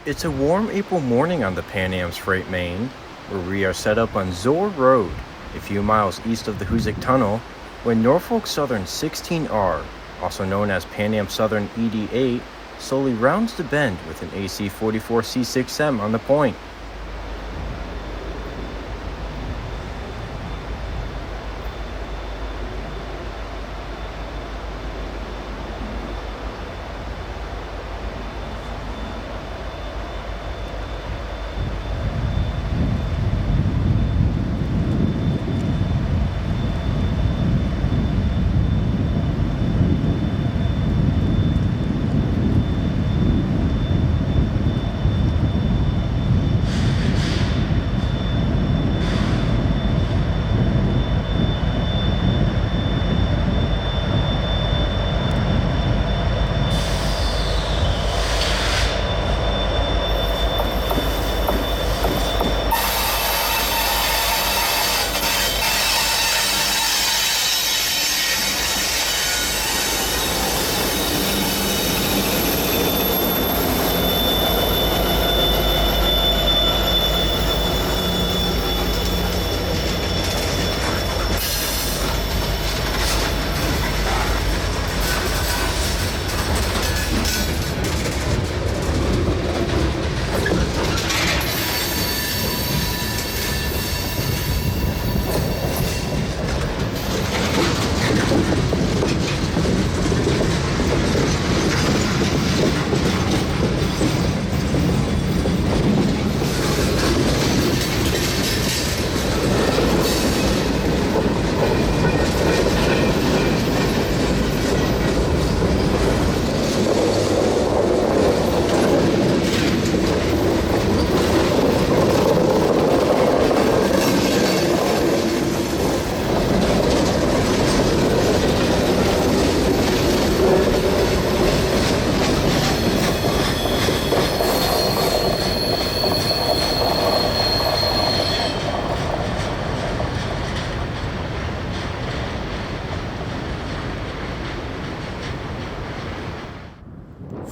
It's a warm April morning on the Pan Am's freight main, where we are set up on Zoar Road, a few miles east of the Hoosic Tunnel, when Norfolk Southern 16R, also known as Pan Am Southern ED8, slowly rounds the bend with an AC 44C6M on the point.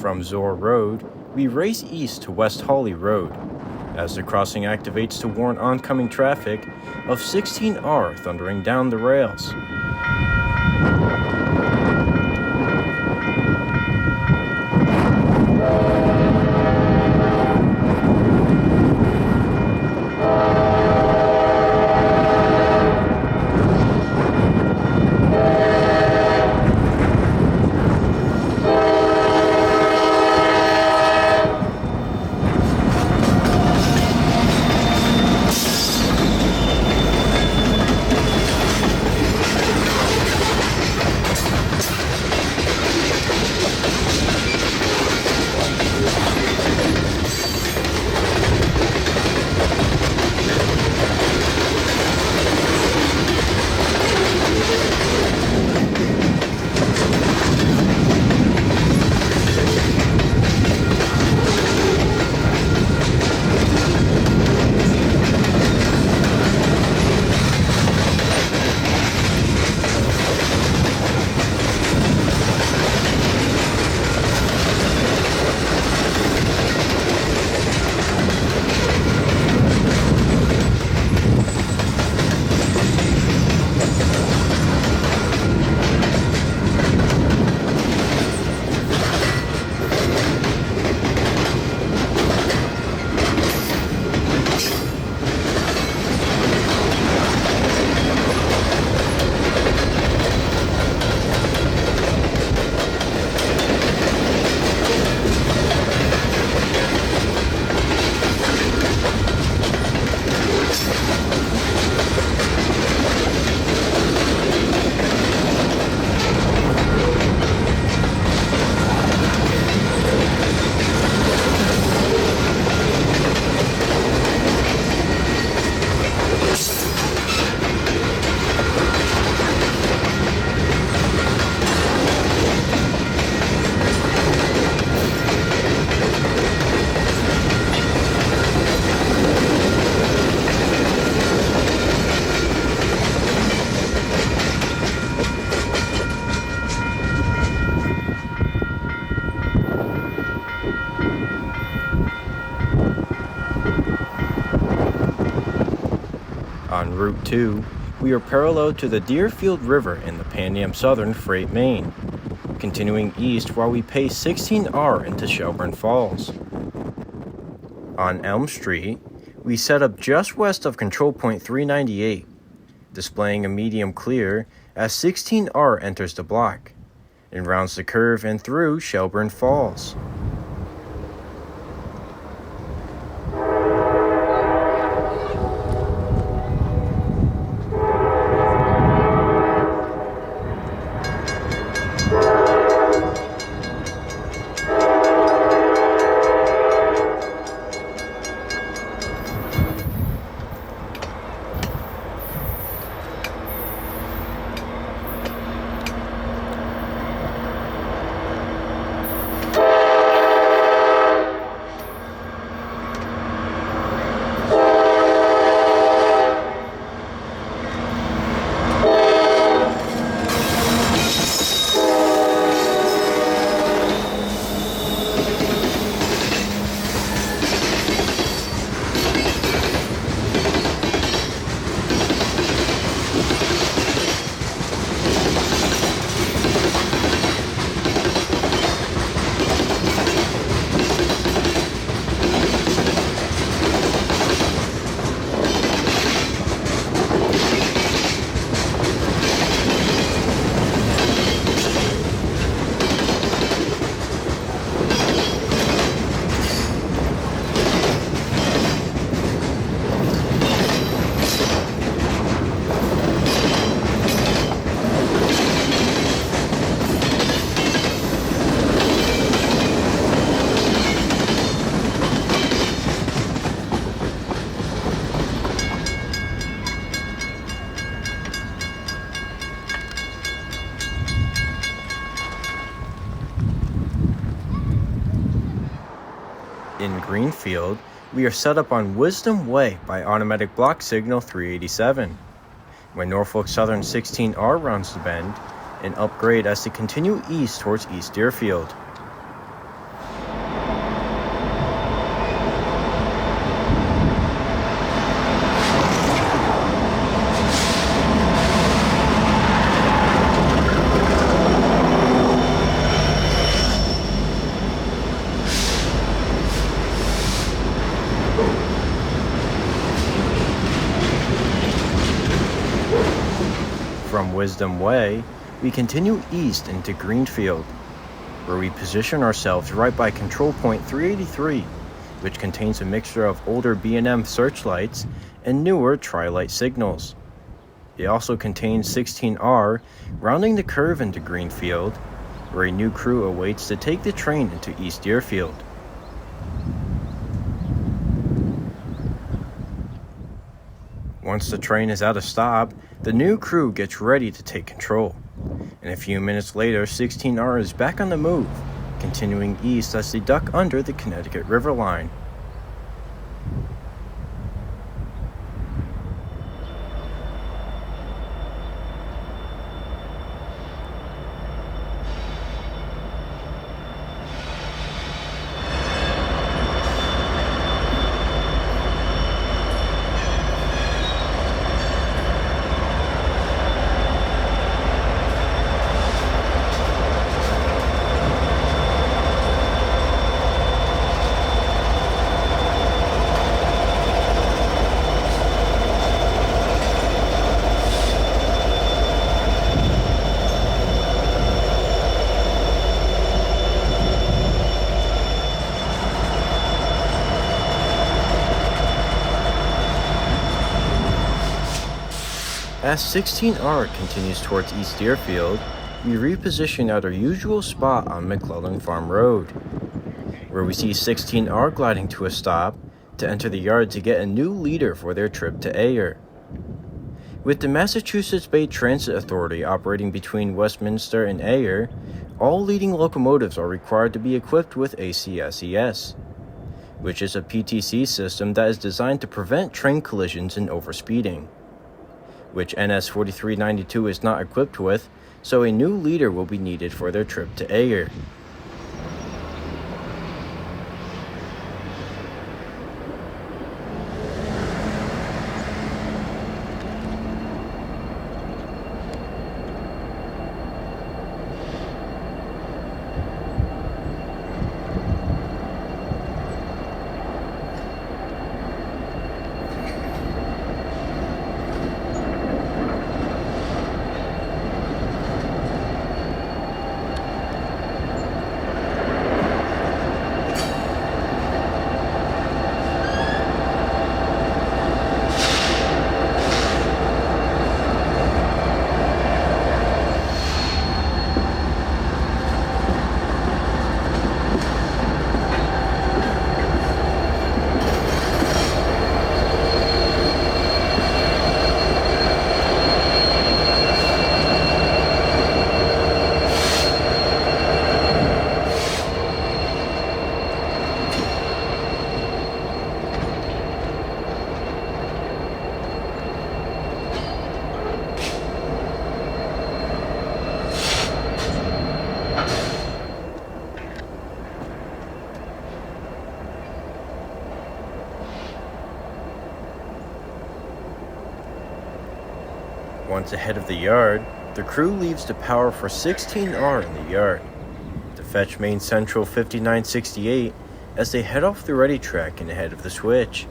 From Zoar Road, we race east to West Hawley Road, as the crossing activates to warn oncoming traffic of 16R thundering down the rails. Route 2, we are parallel to the Deerfield River in the Pan Am Southern Freight Main, continuing east while we pace 16R into Shelburne Falls. On Elm Street, we set up just west of Control Point 398, displaying a medium clear as 16R enters the block and rounds the curve and through Shelburne Falls. In Greenfield, we are set up on Wisdom Way by automatic block signal 387. When Norfolk Southern 16R rounds the bend, an upgrade as they continue east towards East Deerfield. From Wisdom Way, we continue east into Greenfield, where we position ourselves right by Control Point 383, which contains a mixture of older B&M searchlights and newer tri-light signals. It also contains 16R, rounding the curve into Greenfield, where a new crew awaits to take the train into East Deerfield. Once the train is at a stop, the new crew gets ready to take control, and a few minutes later 16R is back on the move, continuing east as they duck under the Connecticut River line. As 16R continues towards East Deerfield, we reposition at our usual spot on McClellan Farm Road, where we see 16R gliding to a stop to enter the yard to get a new leader for their trip to Ayer. With the Massachusetts Bay Transit Authority operating between Westminster and Ayer, all leading locomotives are required to be equipped with ACSES, which is a PTC system that is designed to prevent train collisions and overspeeding, which NS 4392 is not equipped with, so a new leader will be needed for their trip to Ayer. Once ahead of the yard, the crew leaves the power for 16R in the yard to fetch main central 5968 as they head off the ready track and ahead of the switch.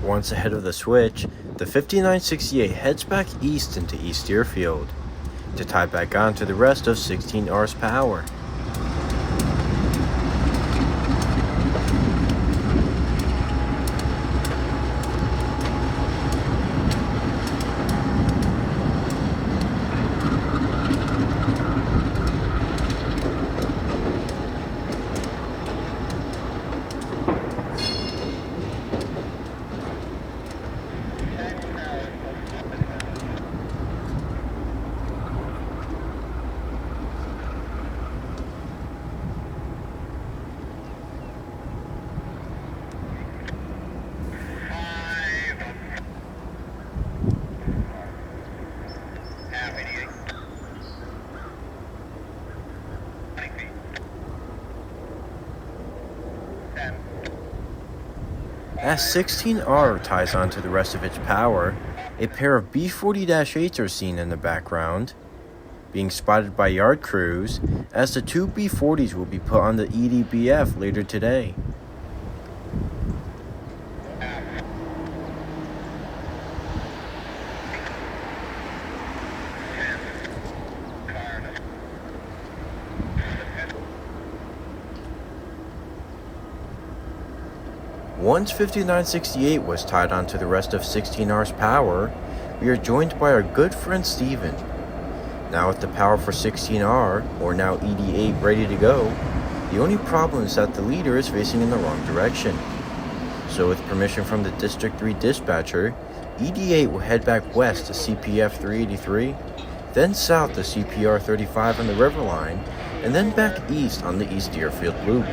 Once ahead of the switch, the 5968 heads back east into East Deerfield to tie back on to the rest of 16R's power. As 16R ties on to the rest of its power, a pair of B40-8s are seen in the background, being spotted by yard crews, as the two B40s will be put on the EDBF later today. Once 5968 was tied onto the rest of 16R's power, we are joined by our good friend Steven. Now with the power for 16R, or now ED8, ready to go, the only problem is that the leader is facing in the wrong direction. So with permission from the District 3 dispatcher, ED8 will head back west to CPF 383, then south to CPR 35 on the river line, and then back east on the East Deerfield loop.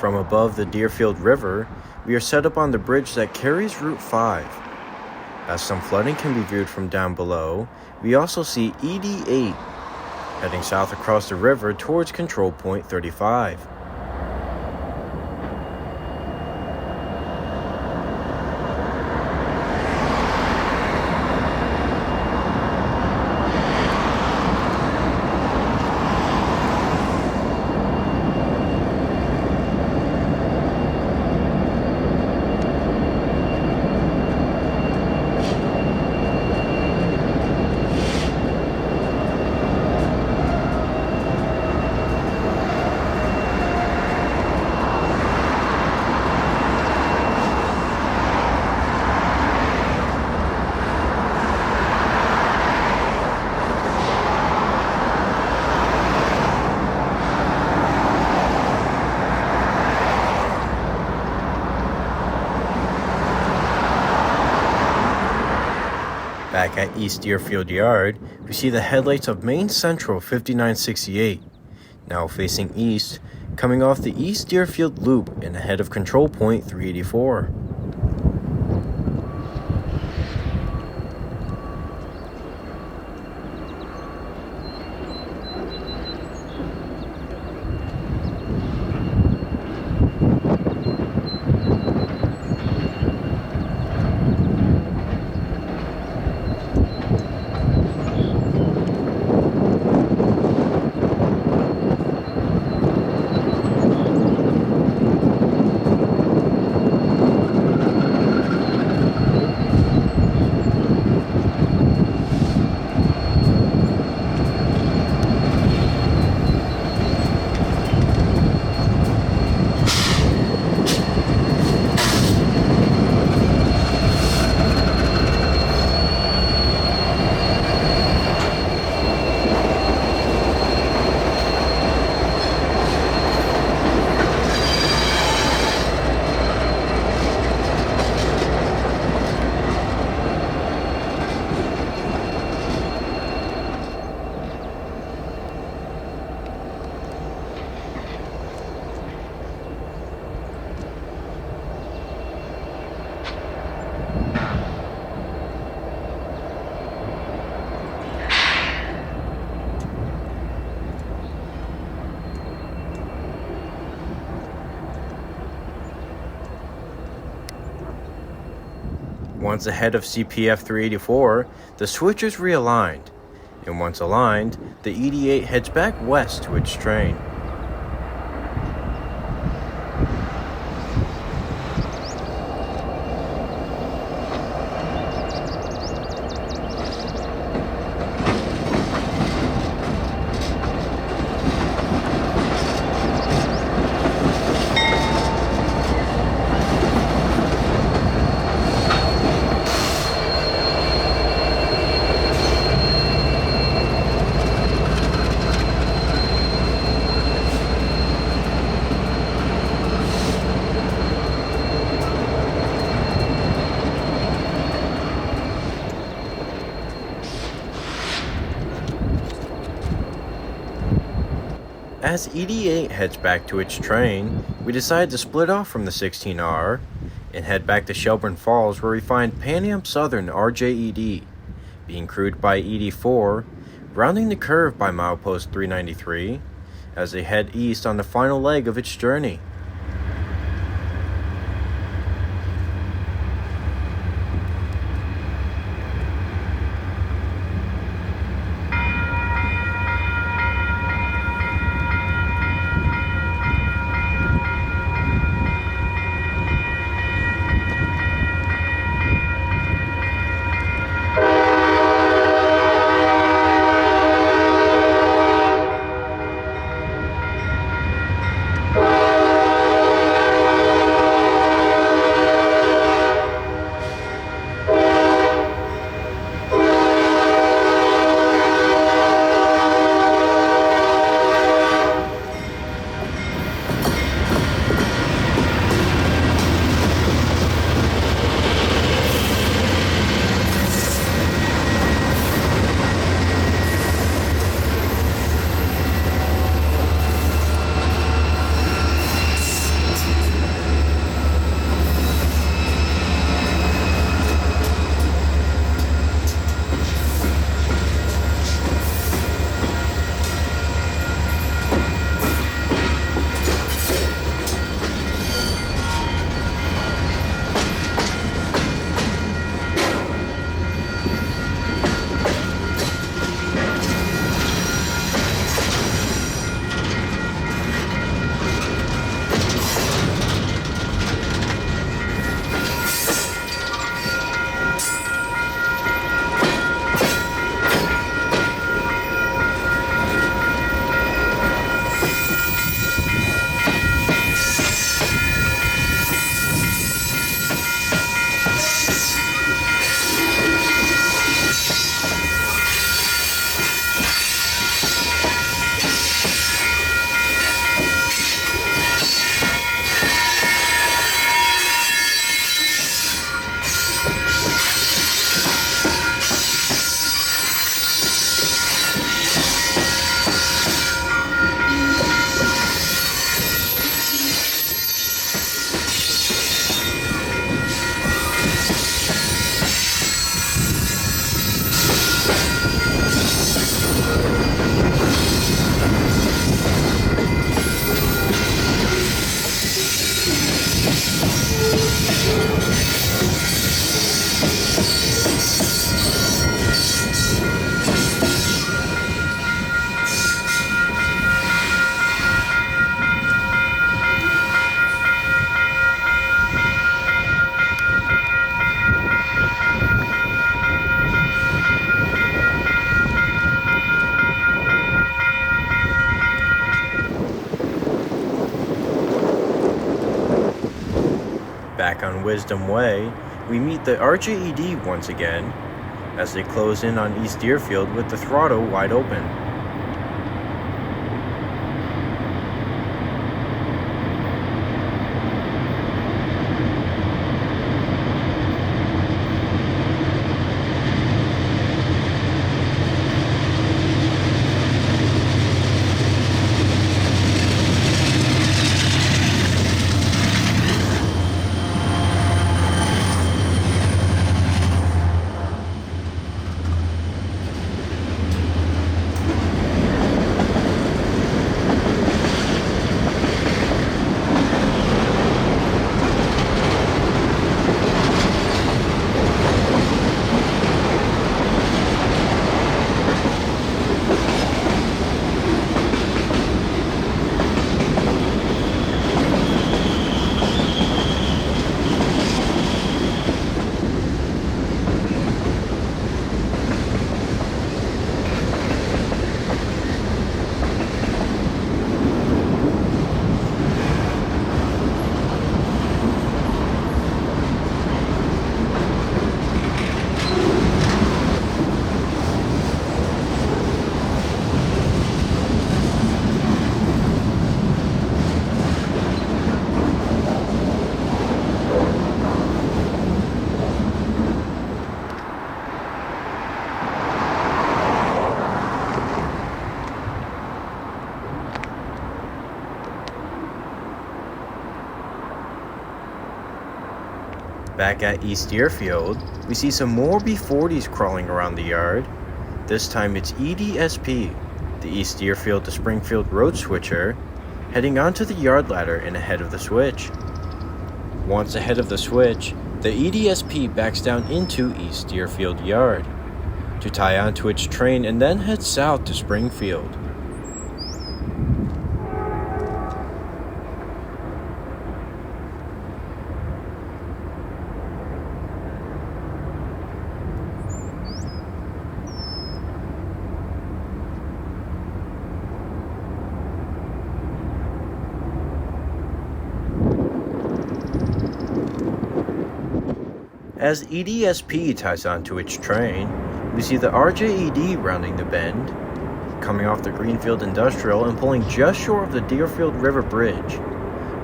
From above the Deerfield River, we are set up on the bridge that carries Route 5. As some flooding can be viewed from down below, we also see ED8 heading south across the river towards Control Point 35. Back at East Deerfield Yard, we see the headlights of Main Central 5968, now facing east, coming off the East Deerfield Loop and ahead of Control Point 384. Once ahead of CPF 384, the switch is realigned, and once aligned, the ED8 heads back west to its train. As ED8 heads back to its train, we decide to split off from the 16R and head back to Shelburne Falls, where we find Pan Am Southern RJED being crewed by ED4, rounding the curve by milepost 393 as they head east on the final leg of its journey. back on Wisdom Way, we meet the RJED once again as they close in on East Deerfield with the throttle wide open. Back at East Deerfield, we see some more B40s crawling around the yard. This time it's EDSP, the East Deerfield to Springfield road switcher, heading onto the yard ladder and ahead of the switch. Once ahead of the switch, the EDSP backs down into East Deerfield Yard to tie onto its train and then head south to Springfield. As EDSP ties onto its train, we see the RJED rounding the bend, coming off the Greenfield Industrial and pulling just short of the Deerfield River Bridge,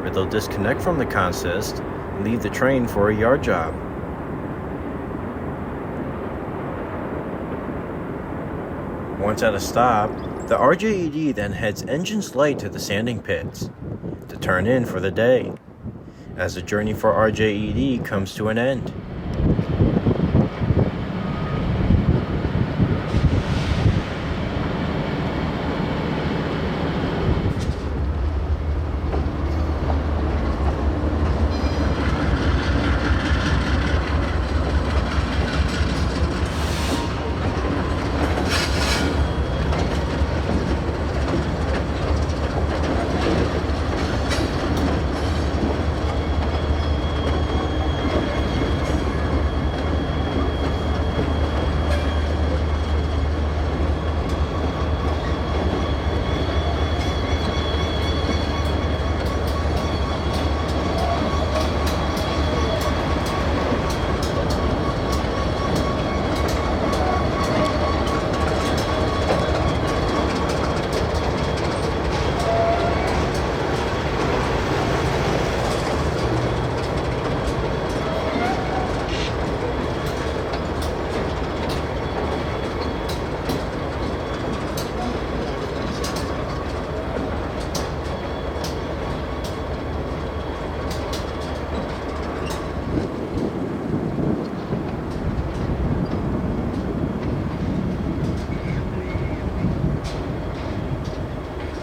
where they'll disconnect from the consist and leave the train for a yard job. Once at a stop, the RJED then heads engines light to the sanding pits to turn in for the day, as the journey for RJED comes to an end.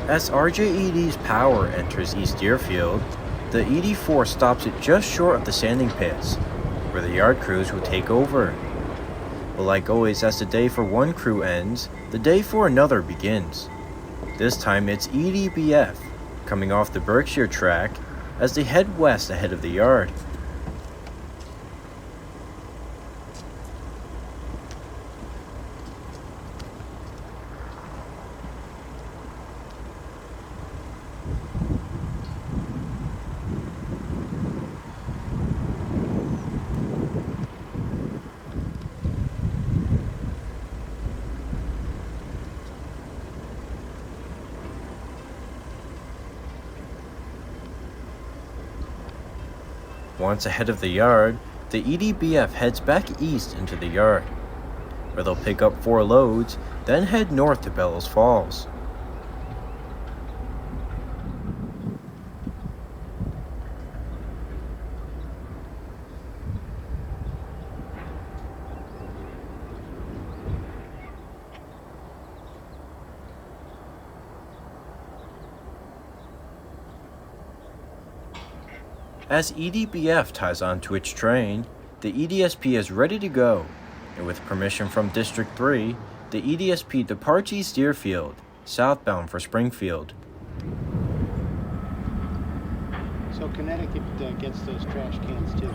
As RJED's power enters East Deerfield, the ED4 stops it just short of the sanding pits, where the yard crews will take over. But like always, as the day for one crew ends, the day for another begins. This time it's EDBF, coming off the Berkshire track as they head west ahead of the yard. Once ahead of the yard, the EDBF heads back east into the yard, where they'll pick up 4 loads, then head north to Bellows Falls. As EDBF ties onto its train, the EDSP is ready to go, and with permission from District 3, the EDSP departs East Deerfield, southbound for Springfield. So Connecticut gets those trash cans too.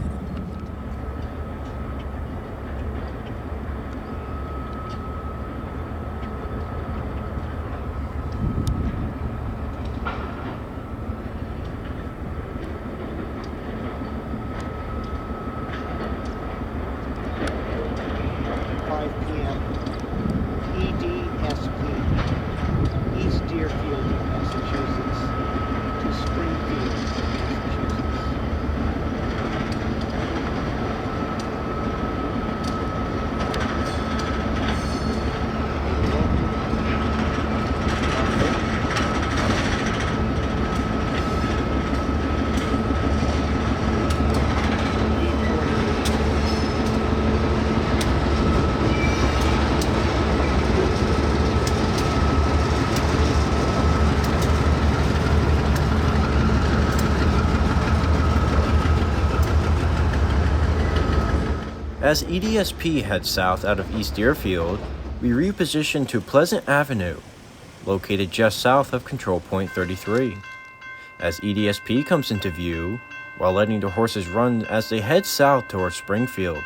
EDSP, East Deerfield, Massachusetts, to Springfield, Massachusetts. As EDSP heads south out of East Deerfield, we reposition to Pleasant Avenue, located just south of Control Point 33. As EDSP comes into view, while letting the horses run as they head south towards Springfield.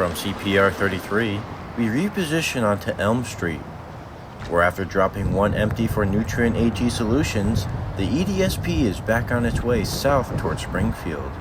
From CPR 33, we reposition onto Elm Street, where after dropping 1 empty for Nutrient AG Solutions, the EDSP is back on its way south towards Springfield.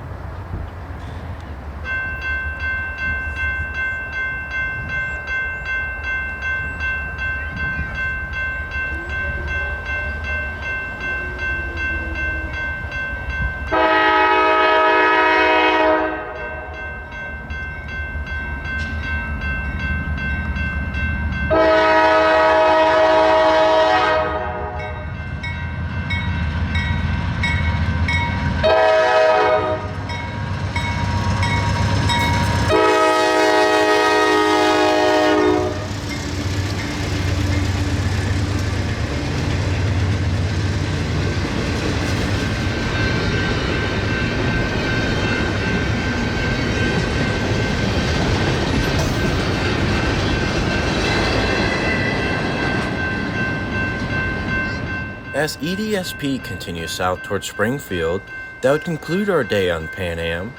As EDSP continues south towards Springfield, that would conclude our day on Pan Am.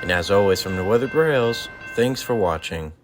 And as always from the Weathered Rails, thanks for watching.